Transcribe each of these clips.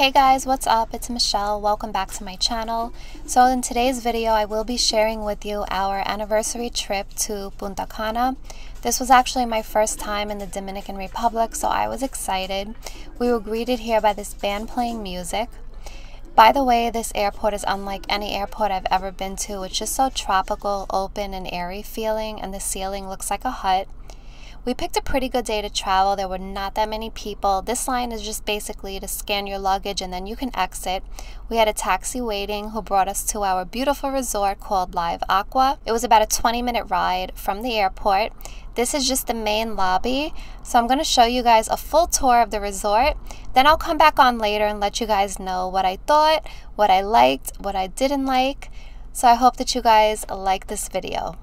Hey guys, what's up? It's Michelle. Welcome back to my channel. So in today's video, I will be sharing with you our anniversary trip to Punta Cana. This was actually my first time in the Dominican Republic, so I was excited. We were greeted here by this band playing music. By the way, this airport is unlike any airport I've ever been to. It's just so tropical, open, and airy feeling, and the ceiling looks like a hut. We picked a pretty good day to travel. There were not that many people. This line is just basically to scan your luggage and then you can exit. We had a taxi waiting who brought us to our beautiful resort called Live Aqua. It was about a 20-minute ride from the airport. This is just the main lobby. So I'm going to show you guys a full tour of the resort. Then I'll come back on later and let you guys know what I thought, what I liked, what I didn't like. So I hope that you guys like this video.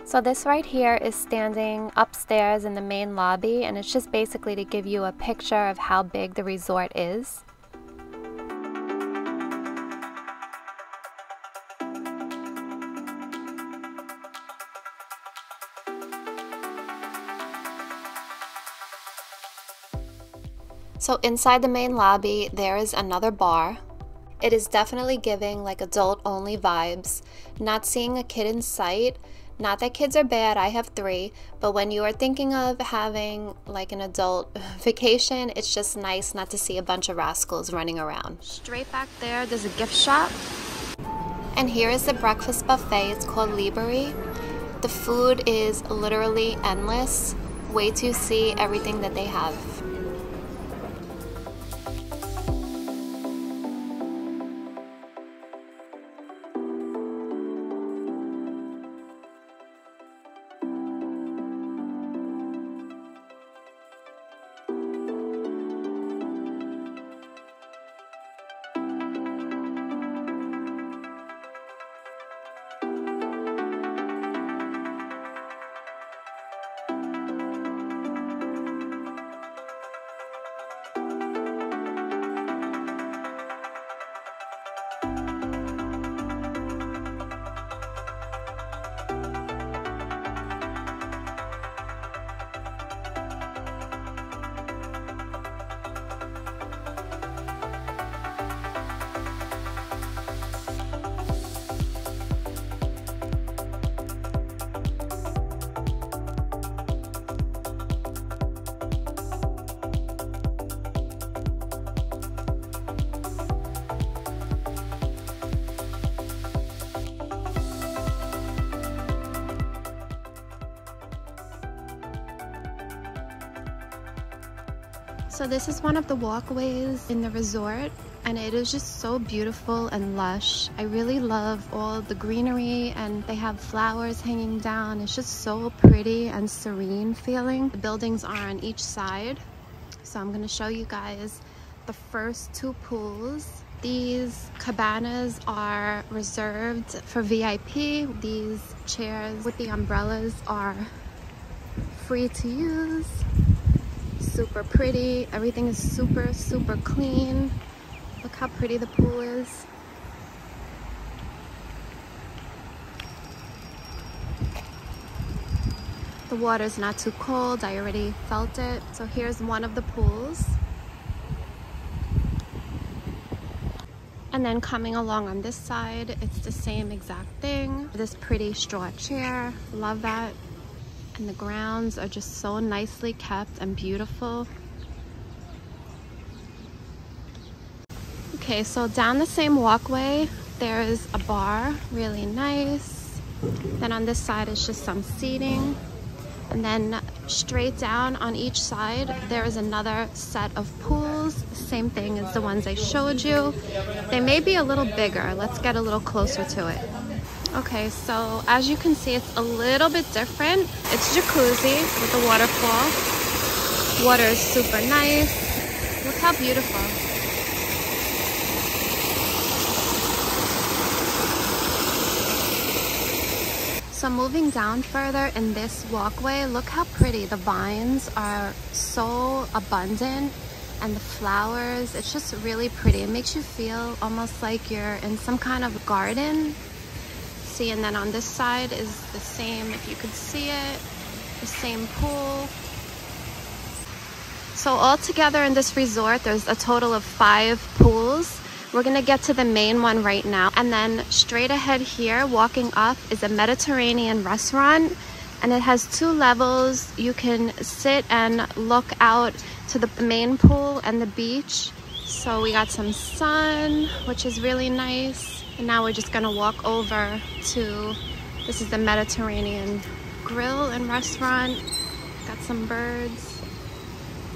So this right here is standing upstairs in the main lobby, and it's just basically to give you a picture of how big the resort is. So inside the main lobby, there is another bar. It is definitely giving like adult-only vibes. Not seeing a kid in sight. Not that kids are bad, I have 3, but when you are thinking of having like an adult vacation, it's just nice not to see a bunch of rascals running around. Straight back there's a gift shop. And here is the breakfast buffet. It's called Liberi. The food is literally endless. Wait to see everything that they have. So this is one of the walkways in the resort, and it is just so beautiful and lush. I really love all the greenery, and they have flowers hanging down. It's just so pretty and serene feeling. The buildings are on each side. So I'm gonna show you guys the first 2 pools. These cabanas are reserved for VIP. These chairs with the umbrellas are free to use. Super pretty. Everything is super clean. Look how pretty the pool is. The water's not too cold. I already felt it. So here's one of the pools. And then coming along on this side, it's the same exact thing. This pretty straw chair. Love that. And the grounds are just so nicely kept and beautiful. Okay, so down the same walkway, there's a bar, really nice. Then on this side is just some seating. And then straight down on each side, there is another set of pools. Same thing as the ones I showed you. They may be a little bigger. Let's get a little closer to it. Okay, so as you can see, it's a little bit different. It's jacuzzi with a waterfall. Water is super nice. Look how beautiful. So moving down further in this walkway, look how pretty. The vines are so abundant. and the flowers. It's just really pretty. It makes you feel almost like you're in some kind of garden. See, and then on this side is the same, if you could see it, the same pool. So all together in this resort, there's a total of 5 pools. We're gonna get to the main one right now. And then straight ahead here, walking up, is a Mediterranean restaurant. And it has 2 levels. You can sit and look out to the main pool and the beach. So we got some sun, which is really nice. And now we're just gonna walk over to, this is the Mediterranean Grill and Restaurant. Got some birds.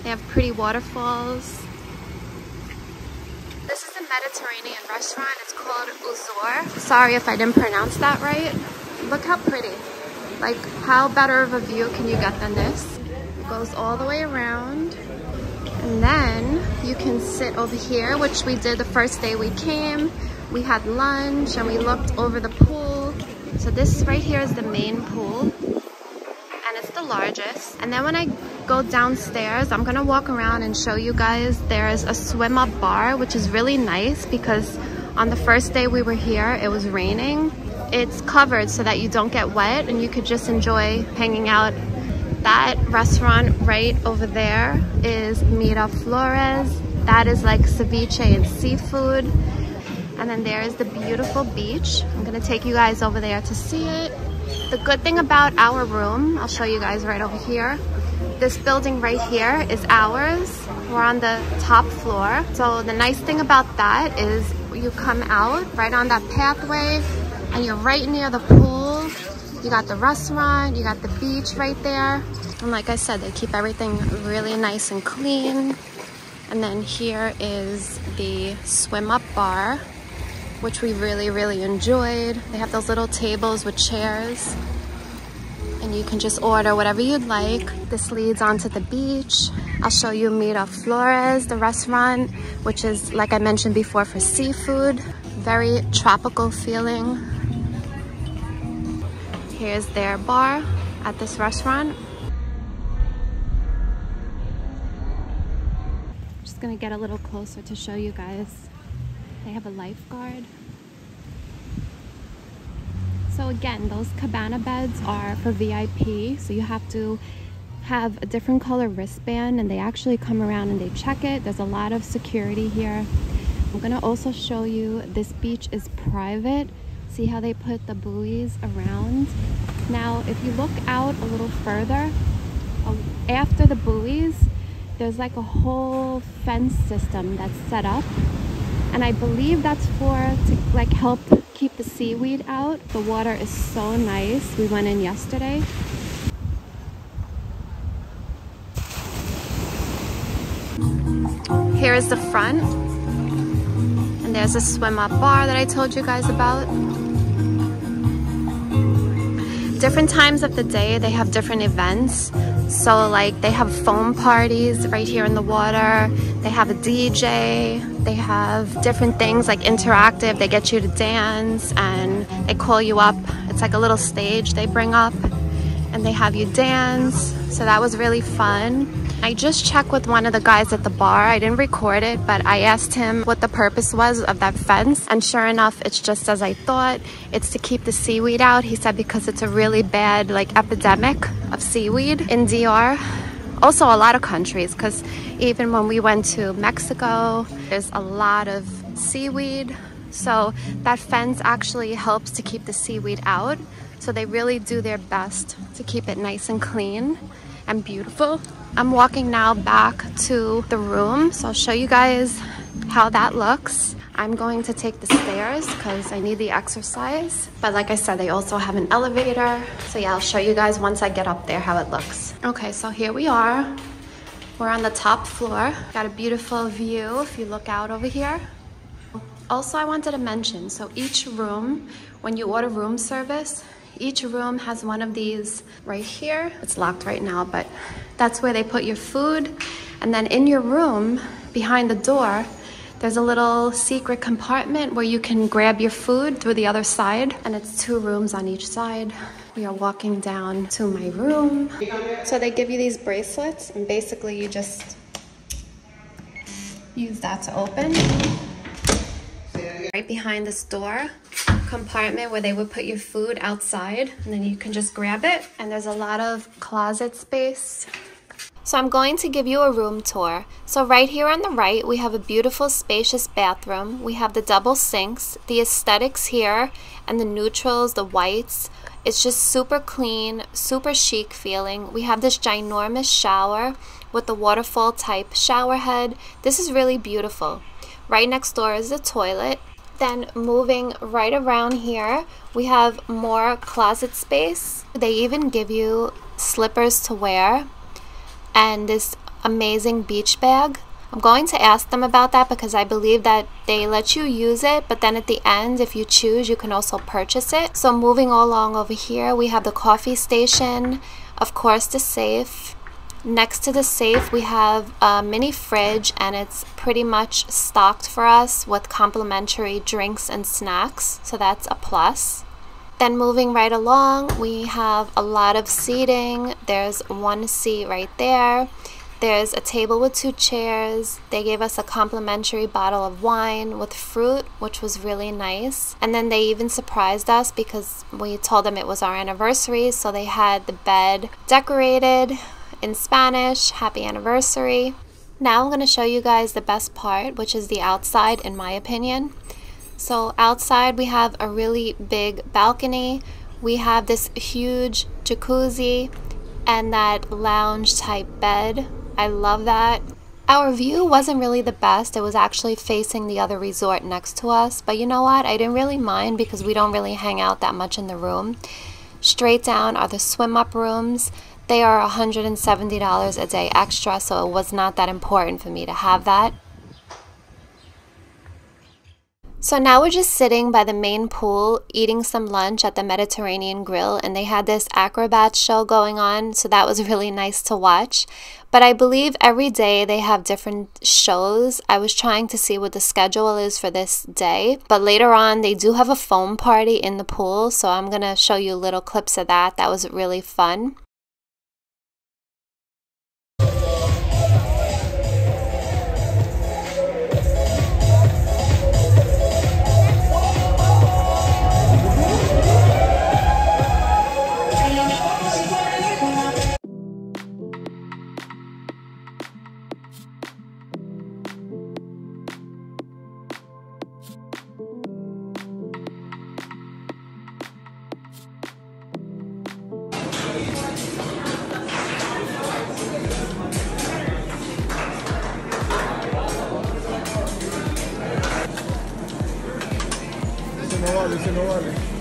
They have pretty waterfalls. This is the Mediterranean restaurant. It's called Uzor. Sorry if I didn't pronounce that right. Look how pretty. Like, how better of a view can you get than this? It goes all the way around. And then you can sit over here, which we did the first day we came. We had lunch and we looked over the pool. So this right here is the main pool. And it's the largest. And then when I go downstairs, I'm gonna walk around and show you guys. There's a swim up bar, which is really nice because on the first day we were here, it was raining. It's covered so that you don't get wet and you could just enjoy hanging out. That restaurant right over there is Mira Flores. That is like ceviche and seafood. And then there is the beautiful beach. I'm gonna take you guys over there to see it. The good thing about our room, I'll show you guys right over here. This building right here is ours. We're on the top floor. So the nice thing about that is you come out right on that pathway and you're right near the pool. You got the restaurant, you got the beach right there. And like I said, they keep everything really nice and clean. And then here is the swim up bar, which we really enjoyed. They have those little tables with chairs and you can just order whatever you'd like. This leads onto the beach. I'll show you Mira Flores, the restaurant, which is, like I mentioned before, for seafood. Very tropical feeling. Here's their bar at this restaurant. Just gonna get a little closer to show you guys. They have a lifeguard. So again, those cabana beds are for VIP, so you have to have a different color wristband and they actually come around and they check it. There's a lot of security here. I'm gonna also show you this beach is private. See how they put the buoys around? Now, if you look out a little further, after the buoys, there's like a whole fence system that's set up. And I believe that's to like help keep the seaweed out. The water is so nice. We went in yesterday. Here is the front. And there's a swim up bar that I told you guys about. Different times of the day, they have different events. So like they have foam parties right here in the water. They have a DJ. They have different things like interactive. They get you to dance and they call you up. It's like a little stage they bring up and they have you dance. So that was really fun. I just checked with one of the guys at the bar. I didn't record it, but I asked him what the purpose was of that fence. And sure enough, it's just as I thought. It's to keep the seaweed out. He said because it's a really bad like epidemic of seaweed in DR. Also a lot of countries, because even when we went to Mexico, there's a lot of seaweed. So that fence actually helps to keep the seaweed out. So they really do their best to keep it nice and clean and beautiful. I'm walking now back to the room, so I'll show you guys how that looks. I'm going to take the stairs because I need the exercise. But like I said, they also have an elevator. So yeah, I'll show you guys once I get up there how it looks. Okay, so here we are. We're on the top floor. Got a beautiful view if you look out over here. Also, I wanted to mention, so each room, when you order room service, each room has one of these right here. It's locked right now, but that's where they put your food. And then in your room, behind the door, there's a little secret compartment where you can grab your food through the other side. And it's 2 rooms on each side. We are walking down to my room. So they give you these bracelets and basically you just use that to open. Right behind this door compartment where they would put your food outside, and then you can just grab it, and there's a lot of closet space. So I'm going to give you a room tour. So right here on the right, we have a beautiful spacious bathroom. We have the double sinks, the aesthetics here, and the neutrals, the whites. It's just super clean, super chic feeling. We have this ginormous shower with the waterfall type shower head. This is really beautiful. Right next door is the toilet. Then moving right around here, we have more closet space. They even give you slippers to wear and this amazing beach bag. I'm going to ask them about that because I believe that they let you use it, but then at the end, if you choose, you can also purchase it. So moving along over here, we have the coffee station, of course the safe. Next to the safe, we have a mini fridge, and it's pretty much stocked for us with complimentary drinks and snacks, so that's a plus. Then moving right along, we have a lot of seating. There's one seat right there. There's a table with 2 chairs. They gave us a complimentary bottle of wine with fruit, which was really nice. And then they even surprised us because we told them it was our anniversary, so they had the bed decorated in Spanish, happy anniversary. Now I'm going to show you guys the best part, which is the outside in my opinion. So outside we have a really big balcony. We have this huge jacuzzi and that lounge type bed. I love that. Our view wasn't really the best. It was actually facing the other resort next to us, but you know what? I didn't really mind because we don't really hang out that much in the room. Straight down are the swim up rooms. They are $170 a day extra, so it was not that important for me to have that. So now we're just sitting by the main pool eating some lunch at the Mediterranean Grill, and they had this acrobat show going on, so that was really nice to watch. But I believe every day they have different shows. I was trying to see what the schedule is for this day, but later on they do have a foam party in the pool, so I'm gonna show you little clips of that. That was really fun. Ese no vale.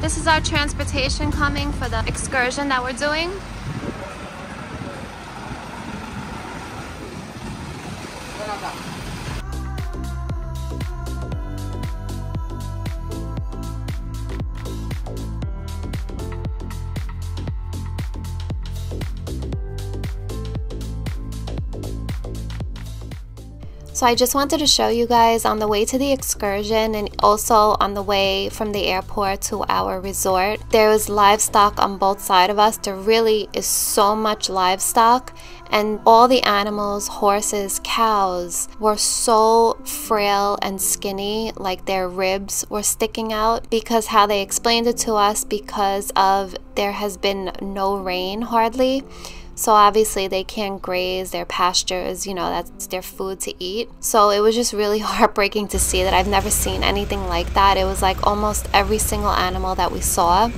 This is our transportation coming for the excursion that we're doing. So I just wanted to show you guys on the way to the excursion and also on the way from the airport to our resort. There was livestock on both sides of us. There really is so much livestock, and all the animals, horses, cows, were so frail and skinny, like their ribs were sticking out, because how they explained it to us, because of there has been no rain hardly. So obviously they can't graze their pastures, you know, that's their food to eat. So it was just really heartbreaking to see that. I've never seen anything like that. It was like almost every single animal that we saw.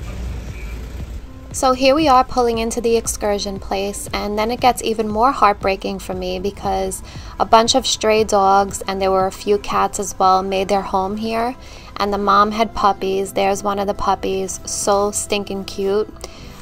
So here we are pulling into the excursion place, and then it gets even more heartbreaking for me because a bunch of stray dogs, and there were a few cats as well, made their home here. And the mom had puppies. There's one of the puppies, so stinking cute.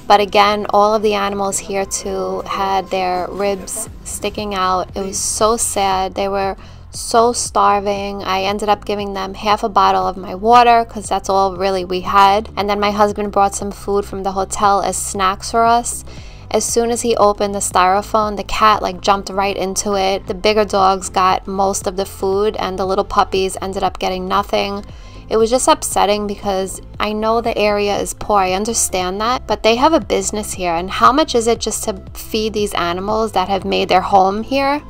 But again, all of the animals here too had their ribs sticking out. It was so sad. They were so starving. I ended up giving them half a bottle of my water because that's all really we had. And then my husband brought some food from the hotel as snacks for us. As soon as he opened the styrofoam, the cat like jumped right into it. The bigger dogs got most of the food and the little puppies ended up getting nothing. It was just upsetting because I know the area is poor, I understand that, but they have a business here, and how much is it just to feed these animals that have made their home here?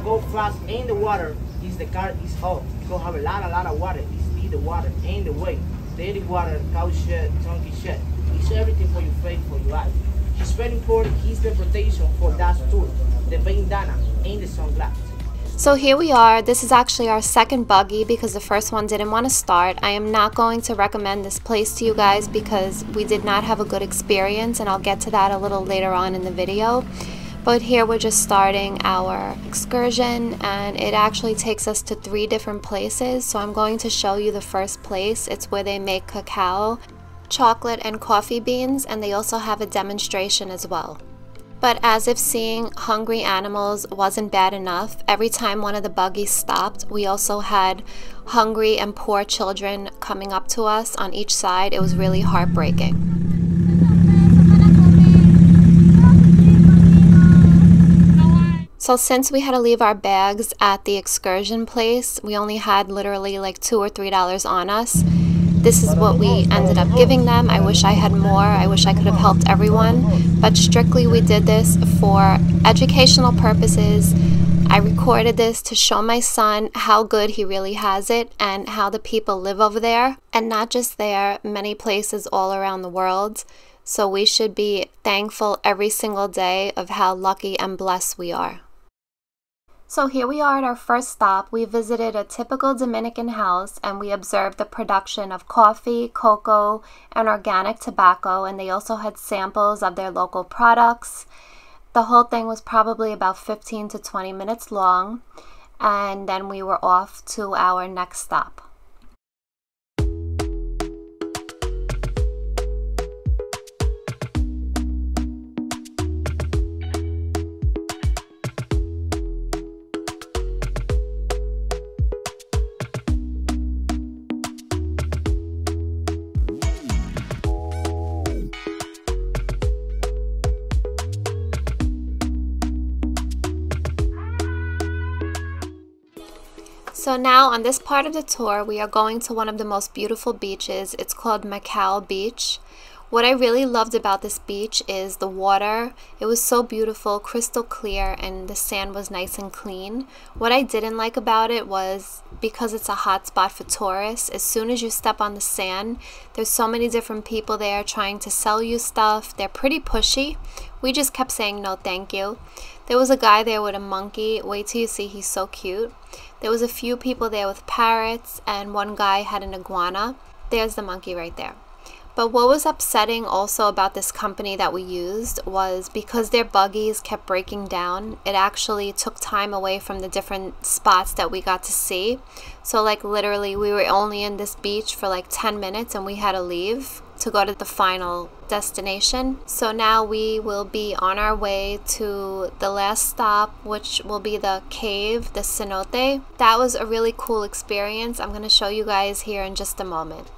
Go fast in the water. Is the car is off. Go have a lot of water. It's the water in the way. Dirty water, cow shit, chunky shit. It's everything for your face, for your life. He's very important. He's the protection for that tool. The bandana and the sunglasses. So here we are. This is actually our second buggy because the first one didn't want to start. I am not going to recommend this place to you guys because we did not have a good experience, and I'll get to that a little later on in the video. But here we're just starting our excursion, and it actually takes us to 3 different places. So I'm going to show you the first place. It's where they make cacao, chocolate, and coffee beans, and they also have a demonstration as well. But as if seeing hungry animals wasn't bad enough, every time one of the buggies stopped, we also had hungry and poor children coming up to us on each side. It was really heartbreaking. So since we had to leave our bags at the excursion place, we only had literally like $2 or $3 on us. This is what we ended up giving them. I wish I had more. I wish I could have helped everyone. But strictly we did this for educational purposes. I recorded this to show my son how good he really has it and how the people live over there. And not just there, many places all around the world. So we should be thankful every single day of how lucky and blessed we are. So here we are at our first stop. We visited a typical Dominican house and we observed the production of coffee, cocoa, and organic tobacco, and they also had samples of their local products. The whole thing was probably about 15 to 20 minutes long, and then we were off to our next stop. So now on this part of the tour, we are going to one of the most beautiful beaches. It's called Macau Beach. What I really loved about this beach is the water. It was so beautiful, crystal clear, and the sand was nice and clean. What I didn't like about it was because it's a hot spot for tourists, as soon as you step on the sand, there's so many different people there trying to sell you stuff. They're pretty pushy. We just kept saying no thank you. There was a guy there with a monkey. Wait till you see, he's so cute. There was a few people there with parrots, and one guy had an iguana. There's the monkey right there. But what was upsetting also about this company that we used was because their buggies kept breaking down, it actually took time away from the different spots that we got to see. So like literally we were only in this beach for like 10 minutes and we had to leave to go to the final destination. So now we will be on our way to the last stop, which will be the cave, the cenote. That was a really cool experience. I'm going to show you guys here in just a moment.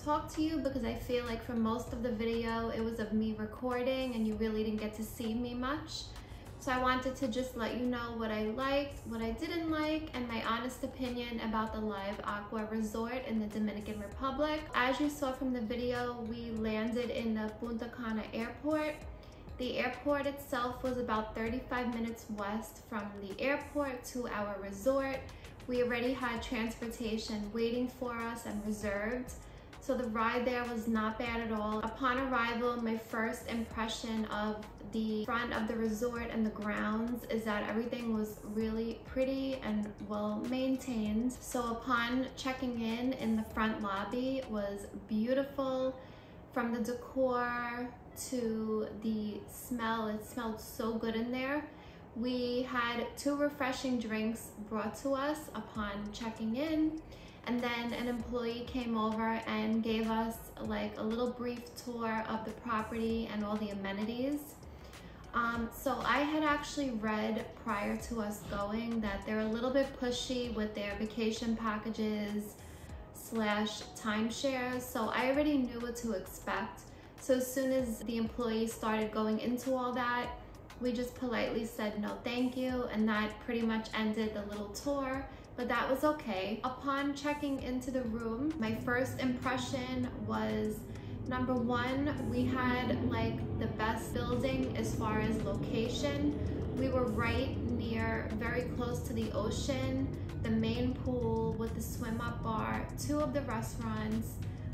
talk to you because I feel like for most of the video it was of me recording and you really didn't get to see me much. So I wanted to just let you know what I liked, what I didn't like, and my honest opinion about the Live Aqua Resort in the Dominican Republic. As you saw from the video, we landed in the Punta Cana airport. The airport itself was about 35 minutes west from the airport to our resort. We already had transportation waiting for us and reserved. So the ride there was not bad at all. Upon arrival, my first impression of the front of the resort and the grounds is that everything was really pretty and well maintained. So upon checking in the front lobby, it was beautiful. From the decor to the smell, it smelled so good in there. We had 2 refreshing drinks brought to us upon checking in. And then an employee came over and gave us like a little brief tour of the property and all the amenities. So I had actually read prior to us going that they're a little bit pushy with their vacation packages / timeshares. So I already knew what to expect. So as soon as the employee started going into all that, we just politely said no thank you, and that pretty much ended the little tour. But that was okay. Upon checking into the room, my first impression was, number one, we had like the best building as far as location. We were right near, very close to the ocean, the main pool with the swim up bar, 2 of the restaurants.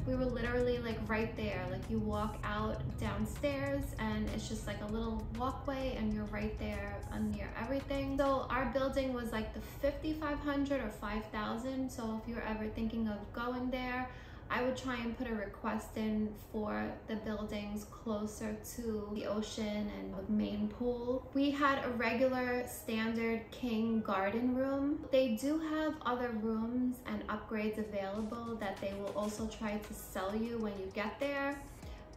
We were literally like right there. Like you walk out downstairs and it's just like a little walkway and you're right there near everything. So our building was like the 5,500 or 5,000. So if you're ever thinking of going there, I would try and put a request in for the buildings closer to the ocean and the main pool. We had a regular standard king garden room. They do have other rooms and upgrades available that they will also try to sell you when you get there.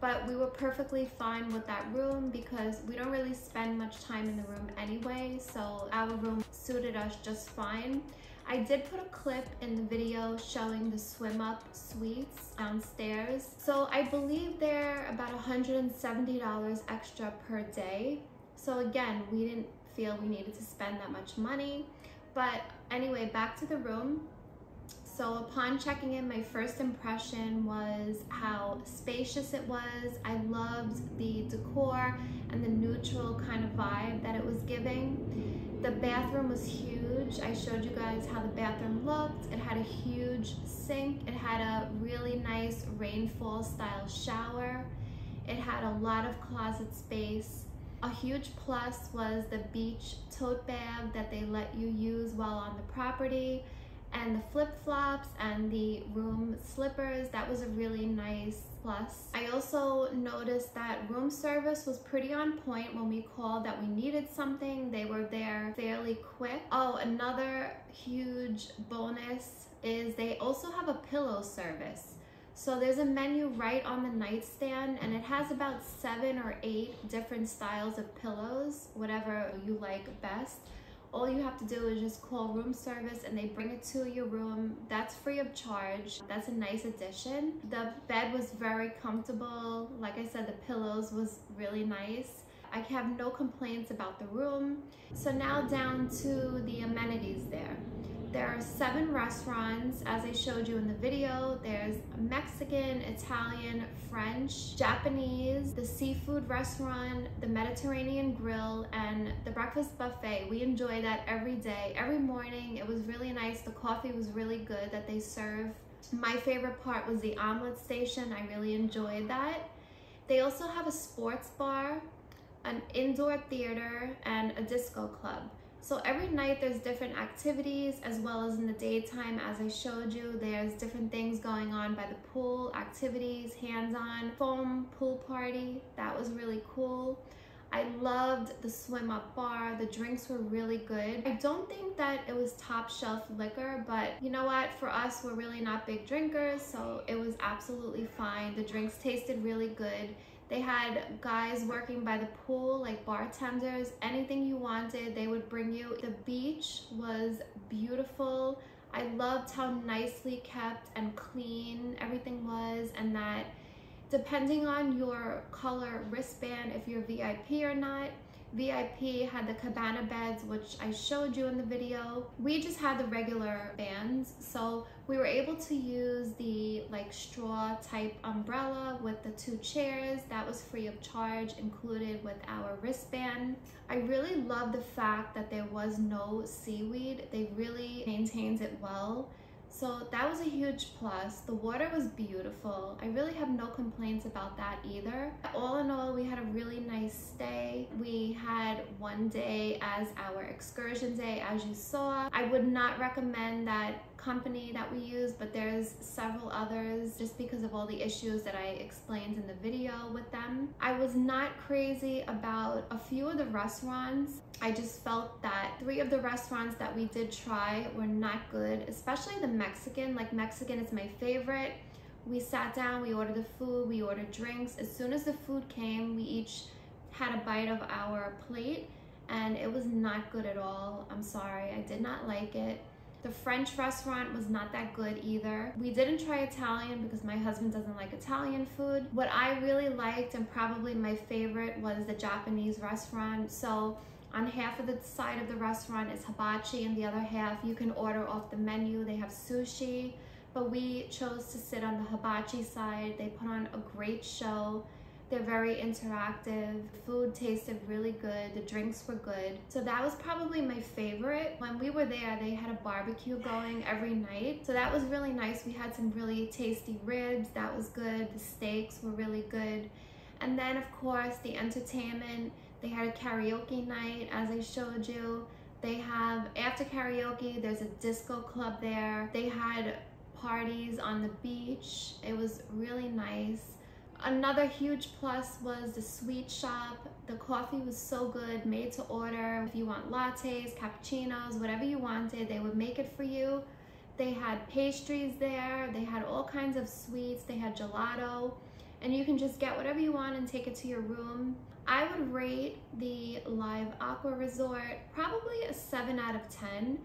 But we were perfectly fine with that room because we don't really spend much time in the room anyway, so our room suited us just fine. I did put a clip in the video showing the swim up suites downstairs. So I believe they're about $170 extra per day. So again, we didn't feel we needed to spend that much money. But anyway, back to the room. So upon checking in, my first impression was how spacious it was. I loved the decor and the neutral kind of vibe that it was giving. The bathroom was huge. I showed you guys how the bathroom looked. It had a huge sink. It had a really nice rainfall style shower. It had a lot of closet space. A huge plus was the beach tote bag that they let you use while on the property, and the flip-flops and the room slippers. That was a really nice plus. I also noticed that room service was pretty on point. When we called that we needed something, they were there fairly quick. Oh, another huge bonus is they also have a pillow service. So there's a menu right on the nightstand and it has about 7 or 8 different styles of pillows, whatever you like best. All you have to do is just call room service and they bring it to your room. That's free of charge. That's a nice addition. The bed was very comfortable. Like I said, the pillows was really nice. I have no complaints about the room. So now down to the amenities there. There are 7 restaurants, as I showed you in the video. There's Mexican, Italian, French, Japanese, the seafood restaurant, the Mediterranean grill, and the breakfast buffet. We enjoy that every day, every morning. It was really nice. The coffee was really good that they serve. My favorite part was the omelet station. I really enjoyed that. They also have a sports bar, an indoor theater, and a disco club. So every night there's different activities, as well as in the daytime, as I showed you, there's different things going on by the pool, activities, hands-on, foam pool party. That was really cool. I loved the swim up bar. The drinks were really good. I don't think that it was top shelf liquor, but you know what? For us, we're really not big drinkers, so it was absolutely fine. The drinks tasted really good. They had guys working by the pool, like bartenders. Anything you wanted, they would bring you. The beach was beautiful. I loved how nicely kept and clean everything was, and that depending on your color wristband, if you're VIP or not. VIP had the cabana beds, which I showed you in the video. We just had the regular bands, so we were able to use the like straw type umbrella with the 2 chairs. That was free of charge, included with our wristband. I really love the fact that there was no seaweed. They really maintained it well. So that was a huge plus. The water was beautiful. I really have no complaints about that either. All in all, we had a really nice stay. We had one day as our excursion day, as you saw. I would not recommend that company that we use, but there's several others just because of all the issues that I explained in the video with them. I was not crazy about a few of the restaurants. I just felt that 3 of the restaurants that we did try were not good, especially the Mexican. Like, Mexican is my favorite. We sat down, we ordered the food, we ordered drinks. As soon as the food came, we each had a bite of our plate, and it was not good at all. I'm sorry, I did not like it. The French restaurant was not that good either. We didn't try Italian because my husband doesn't like Italian food. What I really liked, and probably my favorite, was the Japanese restaurant. So on half of the side of the restaurant is hibachi, and the other half you can order off the menu. They have sushi, but we chose to sit on the hibachi side. They put on a great show. They're very interactive. Food tasted really good. The drinks were good. So that was probably my favorite. When we were there, they had a barbecue going every night. So that was really nice. We had some really tasty ribs. That was good. The steaks were really good. And then, of course, the entertainment. They had a karaoke night, as I showed you. They have, after karaoke, there's a disco club there. They had parties on the beach. It was really nice. Another huge plus was the sweet shop. The coffee was so good, made to order. If you want lattes, cappuccinos, whatever you wanted, they would make it for you. They had pastries there. They had all kinds of sweets. They had gelato. And you can just get whatever you want and take it to your room. I would rate the Live Aqua Resort probably a 7 out of 10,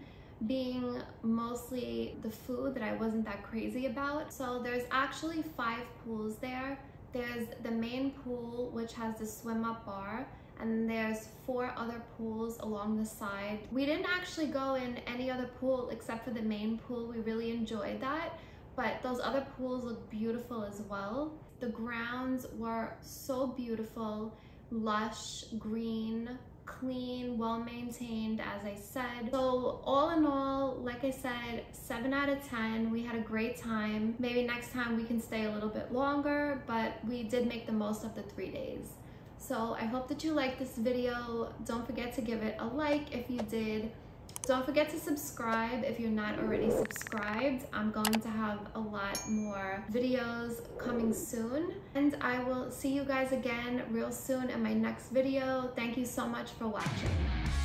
being mostly the food that I wasn't that crazy about. So there's actually 5 pools there. There's the main pool, which has the swim up bar, and there's 4 other pools along the side. We didn't actually go in any other pool except for the main pool. We really enjoyed that, but those other pools look beautiful as well. The grounds were so beautiful, lush, green, clean, well-maintained, as I said. So all in all, like I said, 7 out of 10. We had a great time. Maybe next time we can stay a little bit longer, but we did make the most of the 3 days. So I hope that you liked this video. Don't forget to give it a like if you did. Don't forget to subscribe if you're not already subscribed. I'm going to have a lot more videos coming soon. And I will see you guys again real soon in my next video. Thank you so much for watching.